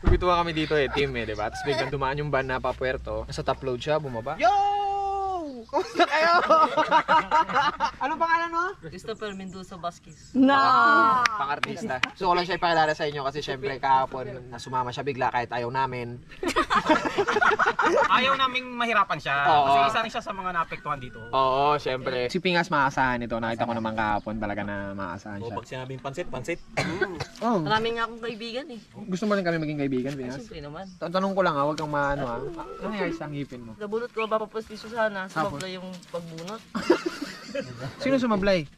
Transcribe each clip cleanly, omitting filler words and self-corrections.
Bituwa kami dito team diba? Tapos biglang dumaan yung van na papuerto. Nasa top load siya, bumaba. Yo! Kumusta kayo? Anong pangalan mo? Christopher Mendoza Vasquez. Pang-artista. So ko lang siya ipakilala sa inyo kasi syempre kahapon nasumama siya bigla kahit ayaw namin. Ayaw naming mahirapan siya. Oo. Kasi isa rin siya sa mga naapektuhan dito. Oo, syempre. Si Pingas maasahan ito. Nakita ko naman kahapon talaga na maasahan O siya. pag sinabing pansit. Oh, Marami nga akong kaibigan eh. gusto mo rin kami maging kaibigan, Pingas? Siyempre naman. Tanong ko lang huwag kang maano Ano nangyari sa ngipin mo? Nabunot ko papapustiso sana. Sumabla yung pagbunot. Sino sumablay?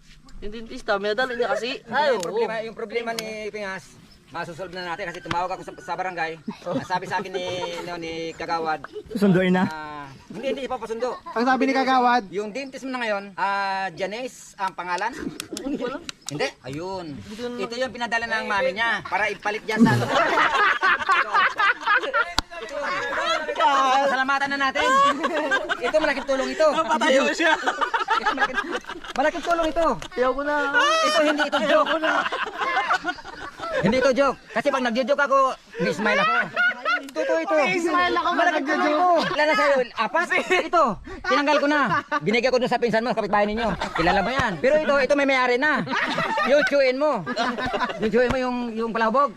Yung dentista, may nadala niya kasi. Ay, oo. Yung problema ni Pingas, masusolve na natin kasi tumawag ako sa barangay. Sabi sa akin ni Kagawad. Susunduin na. Hindi pa pasundo. Ang sabi ni Kagawad, Yung dentist mo na ngayon, Janice ang pangalan? Hindi, ayun. Ito yung pinadala ng mami niya para ipalit dyan sa ano. Ito yun. Salamatan na natin. Ito malaking tulong ito. Patayo siya. Malaking tulong ito. Ayaw ko na. Ito hindi ito joke. Hindi ito joke. Kasi pag nagjo-joke ako, may smile ako. Totoo ito. Smile ako Malaking tulong ito. Kilala sa'yo, apat. Ito, tinanggal ko na. Binigay ko dun sa pinsan mo, kapitbahay ninyo. Kilala mo yan. Pero ito may may-ari na. Yung chewin mo. Yung chewin mo yung palabog.